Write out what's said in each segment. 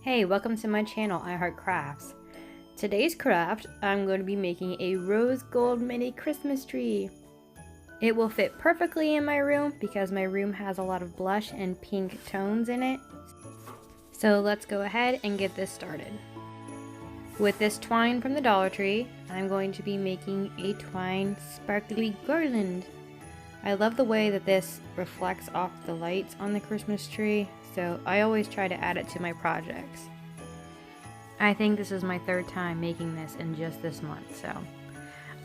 Hey, welcome to my channel, I Heart Crafts. Today's craft, I'm going to be making a rose gold mini Christmas tree. It will fit perfectly in my room because my room has a lot of blush and pink tones in it. So let's go ahead and get this started. With this twine from the Dollar Tree, I'm going to be making a twine sparkly garland. I love the way that this reflects off the lights on the Christmas tree, so I always try to add it to my projects. I think this is my third time making this in just this month, so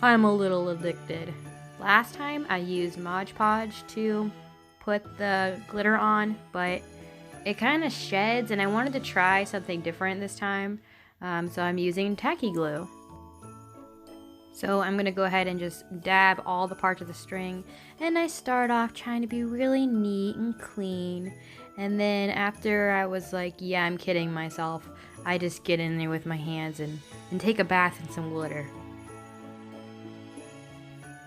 I'm a little addicted. Last time I used Mod Podge to put the glitter on, but it kind of sheds and I wanted to try something different this time, so I'm using tacky glue. So I'm going to go ahead and just dab all the parts of the string, and I start off trying to be really neat and clean, and then after I was like, yeah, I'm kidding myself, I just get in there with my hands and take a bath in some glitter.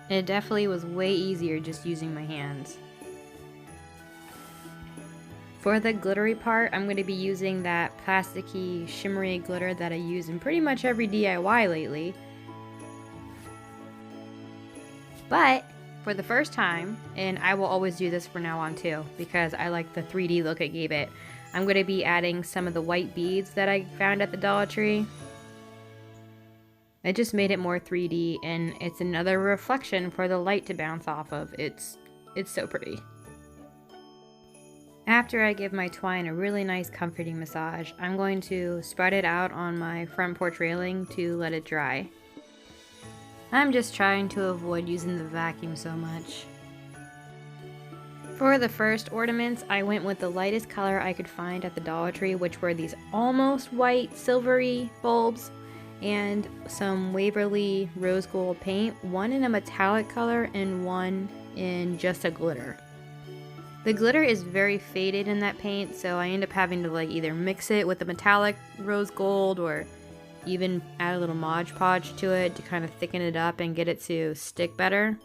It definitely was way easier just using my hands. For the glittery part, I'm going to be using that plasticky shimmery glitter that I use in pretty much every DIY lately. But for the first time, and I will always do this from now on too, because I like the 3D look it gave it, I'm going to be adding some of the white beads that I found at the Dollar Tree. It just made it more 3D, and it's another reflection for the light to bounce off of. It's so pretty. After I give my twine a really nice comforting massage, I'm going to spread it out on my front porch railing to let it dry. I'm just trying to avoid using the vacuum so much. For the first ornaments, I went with the lightest color I could find at the Dollar Tree, which were these almost white silvery bulbs and some Waverley rose gold paint, one in a metallic color and one in just a glitter. The glitter is very faded in that paint, so I end up having to either mix it with the metallic rose gold or even add a little Mod Podge to it to kind of thicken it up and get it to stick better.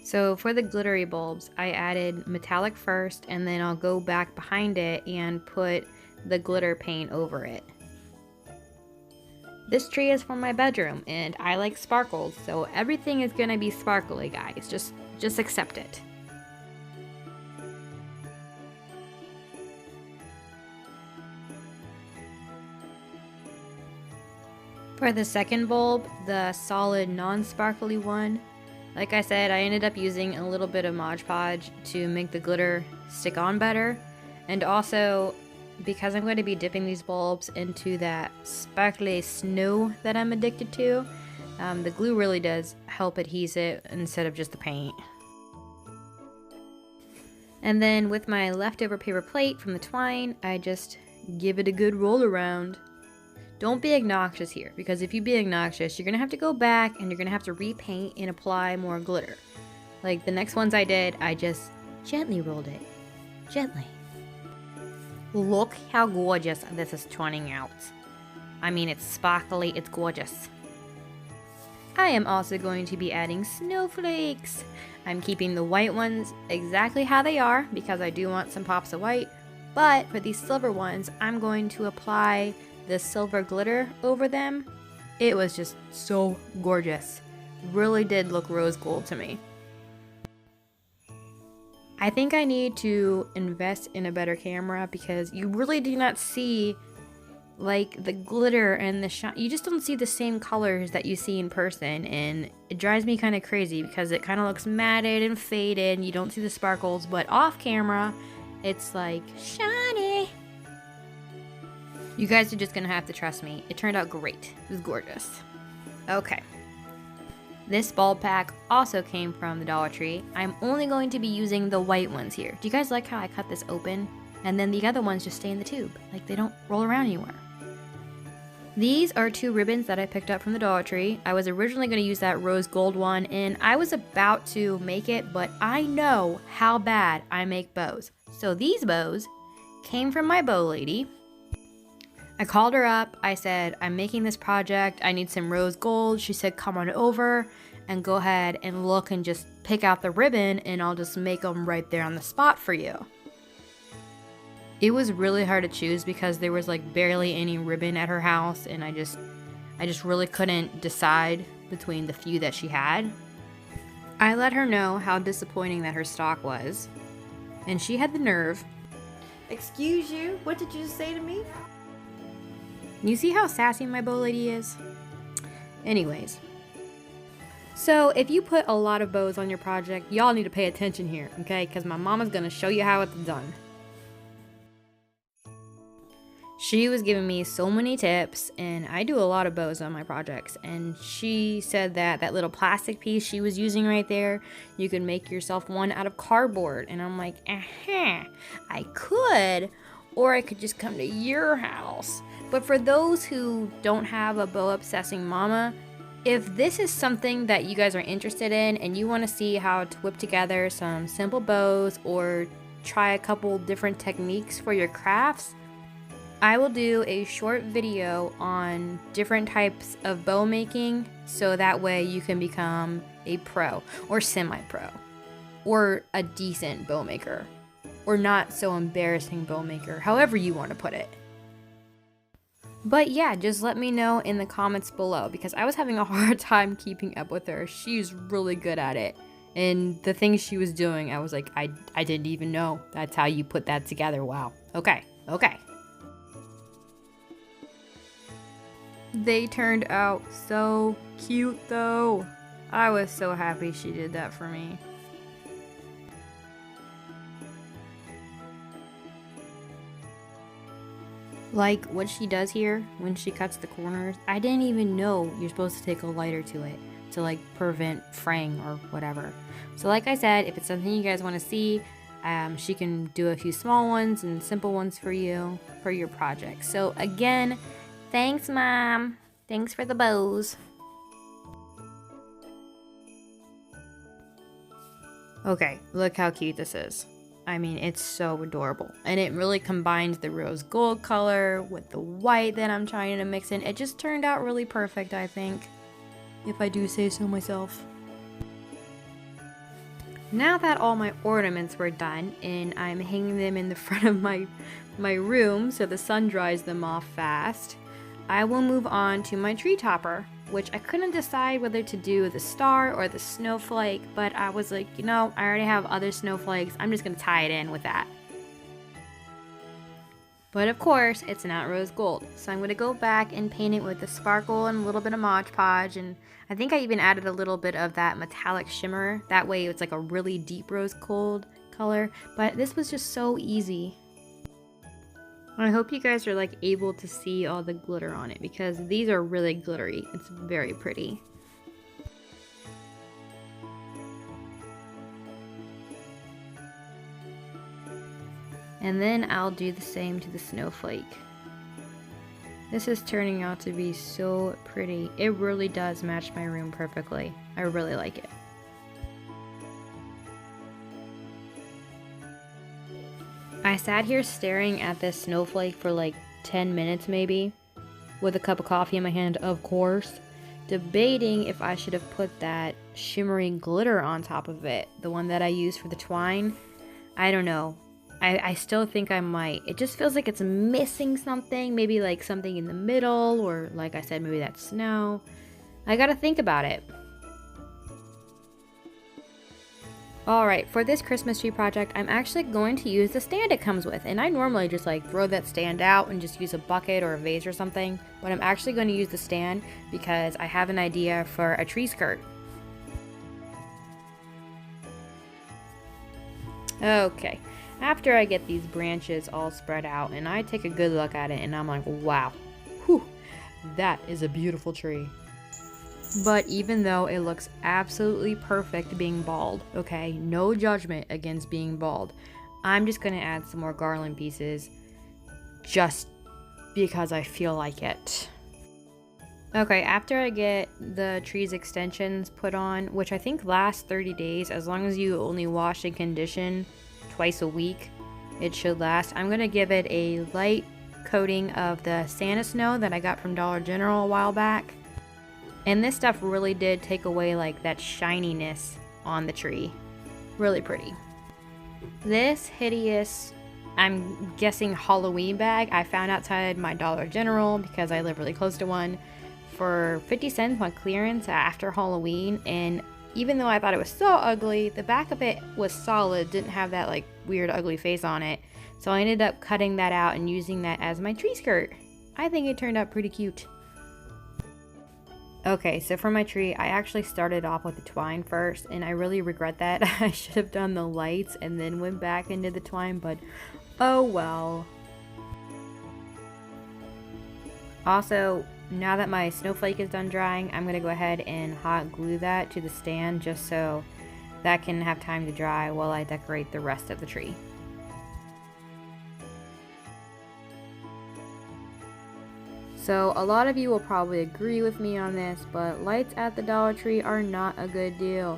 So for the glittery bulbs, I added metallic first, and then I'll go back behind it and put the glitter paint over it. This tree is for my bedroom, and I like sparkles, so everything is gonna be sparkly, guys. Just accept it. For the second bulb, the solid non-sparkly one, like I said, I ended up using a little bit of Mod Podge to make the glitter stick on better. And also, because I'm going to be dipping these bulbs into that sparkly snow that I'm addicted to, the glue really does help adhese it instead of just the paint. And then with my leftover paper plate from the twine, I just give it a good roll around. Don't be obnoxious here, because if you be obnoxious, you're going to have to go back and you're going to have to repaint and apply more glitter. Like the next ones I did, I just gently rolled it. Gently. Look how gorgeous this is turning out. I mean, it's sparkly, it's gorgeous. I am also going to be adding snowflakes. I'm keeping the white ones exactly how they are because I do want some pops of white. But for these silver ones, I'm going to apply the silver glitter over them. It was just so gorgeous. Really did look rose gold to me. I think I need to invest in a better camera because you really do not see the glitter and the shine. You just don't see the same colors that you see in person, and it drives me kind of crazy because it kind of looks matted and faded and you don't see the sparkles, but off camera it's like shiny. You guys are just gonna have to trust me. It turned out great. It was gorgeous. Okay. This bulb pack also came from the Dollar Tree. I'm only going to be using the white ones here. Do you guys like how I cut this open? And then the other ones just stay in the tube. Like they don't roll around anywhere. These are two ribbons that I picked up from the Dollar Tree. I was originally going to use that rose gold one, and I was about to make it, but I know how bad I make bows. So these bows came from my bow lady. I called her up, I said, I'm making this project, I need some rose gold. She said, come on over and go ahead and look and just pick out the ribbon and I'll just make them right there on the spot for you. It was really hard to choose because there was like barely any ribbon at her house, and I just really couldn't decide between the few that she had. I let her know how disappointing that her stock was, and she had the nerve. Excuse you? What did you just say to me? You see how sassy my bow lady is? Anyways. So if you put a lot of bows on your project, y'all need to pay attention here, okay? Because my mama's gonna show you how it's done. She was giving me so many tips, and I do a lot of bows on my projects, and she said that that little plastic piece she was using right there, you could make yourself one out of cardboard. And I'm like, I could, or I could just come to your house. But for those who don't have a bow obsessing mama, if this is something that you guys are interested in and you want to see how to whip together some simple bows or try a couple different techniques for your crafts, I will do a short video on different types of bow making, so that way you can become a pro or semi-pro or a decent bow maker or not so embarrassing bow maker, however you want to put it. But yeah, just let me know in the comments below, because I was having a hard time keeping up with her. She's really good at it. And the things she was doing, I was like, I didn't even know that's how you put that together. Wow. Okay. They turned out so cute though. I was so happy she did that for me. Like what she does here when she cuts the corners, I didn't even know you're supposed to take a lighter to it to like prevent fraying or whatever. So like I said, if it's something you guys want to see, she can do a few small ones and simple ones for you for your project. So again, thanks Mom. Thanks for the bows. Okay, look how cute this is. I mean, it's so adorable. And it really combines the rose gold color with the white that I'm trying to mix in. It just turned out really perfect, I think, if I do say so myself. Now that all my ornaments were done and I'm hanging them in the front of my room so the sun dries them off fast, I will move on to my tree topper, which I couldn't decide whether to do the star or the snowflake, but I was like, you know, I already have other snowflakes. I'm just going to tie it in with that. But of course, it's not rose gold, so I'm going to go back and paint it with the sparkle and a little bit of Mod Podge, and I think I even added a little bit of that metallic shimmer. That way it's like a really deep rose gold color, but this was just so easy. I hope you guys are like able to see all the glitter on it, because these are really glittery. It's very pretty. And then I'll do the same to the snowflake. This is turning out to be so pretty. It really does match my room perfectly. I really like it. I sat here staring at this snowflake for like 10 minutes maybe, with a cup of coffee in my hand, of course, debating if I should have put that shimmery glitter on top of it, the one that I used for the twine. I don't know. I still think I might. It just feels like it's missing something, maybe like something in the middle, or like I said, maybe that's snow. I gotta think about it. Alright, for this Christmas tree project, I'm actually going to use the stand it comes with. And I normally just like throw that stand out and just use a bucket or a vase or something. But I'm actually going to use the stand because I have an idea for a tree skirt. Okay, after I get these branches all spread out and I take a good look at it and I'm like, wow, whew, that is a beautiful tree. But even though it looks absolutely perfect being bald, okay, no judgment against being bald, I'm just going to add some more garland pieces just because I feel like it. Okay, after I get the tree's extensions put on, which I think lasts 30 days, as long as you only wash and condition twice a week, it should last. I'm going to give it a light coating of the Santa Snow that I got from Dollar General a while back. And this stuff really did take away like that shininess on the tree. Really pretty. This hideous I'm guessing Halloween bag I found outside my Dollar General because I live really close to one for 50 cents on clearance after Halloween. And even though I thought it was so ugly, the back of it was solid, didn't have that like weird ugly face on it. So I ended up cutting that out and using that as my tree skirt. I think it turned out pretty cute. Okay, so for my tree, I actually started off with the twine first, and I really regret that. I should have done the lights and then went back into the twine, but oh well. Also, now that my snowflake is done drying, I'm going to go ahead and hot glue that to the stand just so that can have time to dry while I decorate the rest of the tree. So a lot of you will probably agree with me on this, but lights at the Dollar Tree are not a good deal.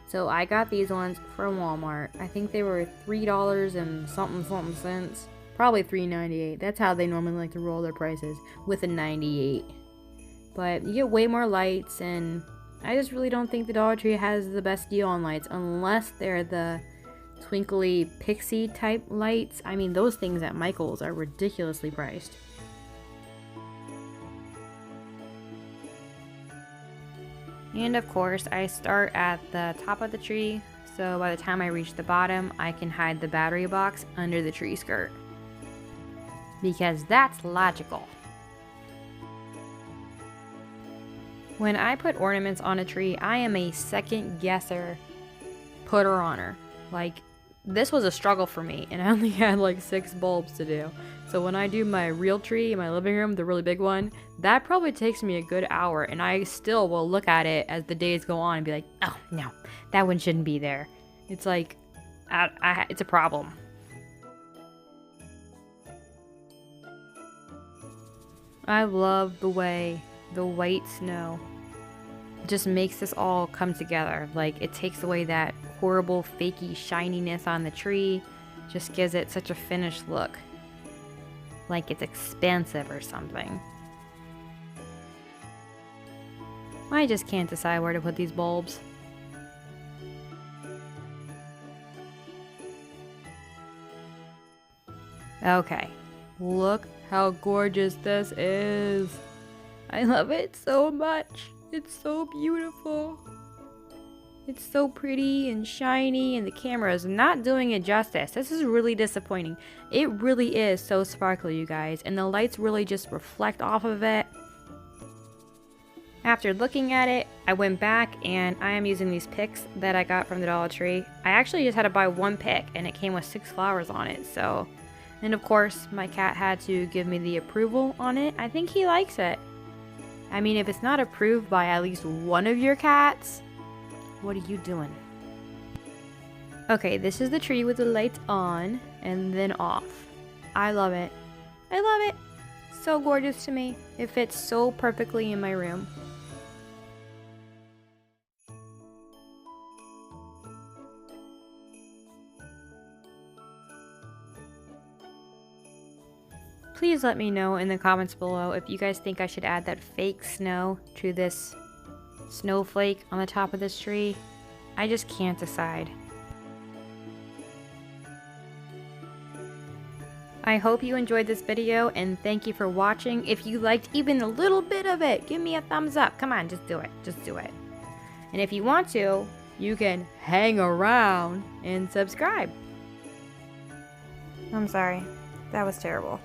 So I got these ones from Walmart. I think they were $3 and something cents. Probably $3.98. That's how they normally like to roll their prices, with a 98. But you get way more lights, and I just really don't think the Dollar Tree has the best deal on lights unless they're the twinkly pixie type lights. I mean, those things at Michael's are ridiculously priced. And of course, I start at the top of the tree, so by the time I reach the bottom, I can hide the battery box under the tree skirt. Because that's logical. When I put ornaments on a tree, I am a second guesser putter honor. Like, this was a struggle for me, and I only had like 6 bulbs to do. So when I do my real tree in my living room, the really big one, that probably takes me a good hour, and I still will look at it as the days go on and be like, oh no, that one shouldn't be there. It's like, it's a problem. I love the way the white snow just makes this all come together. Like, it takes away that horrible fakey shininess on the tree, just gives it such a finished look. Like it's expensive or something. I just can't decide where to put these bulbs. Okay, look how gorgeous this is. I love it so much. It's so beautiful. It's so pretty and shiny, and the camera is not doing it justice. This is really disappointing. It really is so sparkly, you guys, and the lights really just reflect off of it. After looking at it, I went back and I am using these picks that I got from the Dollar Tree. I actually just had to buy one pick and it came with 6 flowers on it, so. And of course, my cat had to give me the approval on it. I think he likes it. I mean, if it's not approved by at least one of your cats, what are you doing? Okay, this is the tree with the lights on and then off. I love it. I love it. So gorgeous to me. It fits so perfectly in my room. Please let me know in the comments below if you guys think I should add that fake snow to this snowflake on the top of this tree. I just can't decide. I hope you enjoyed this video and thank you for watching. If you liked even a little bit of it, give me a thumbs up. Come on, just do it. Just do it. And if you want to, you can hang around and subscribe. I'm sorry. That was terrible.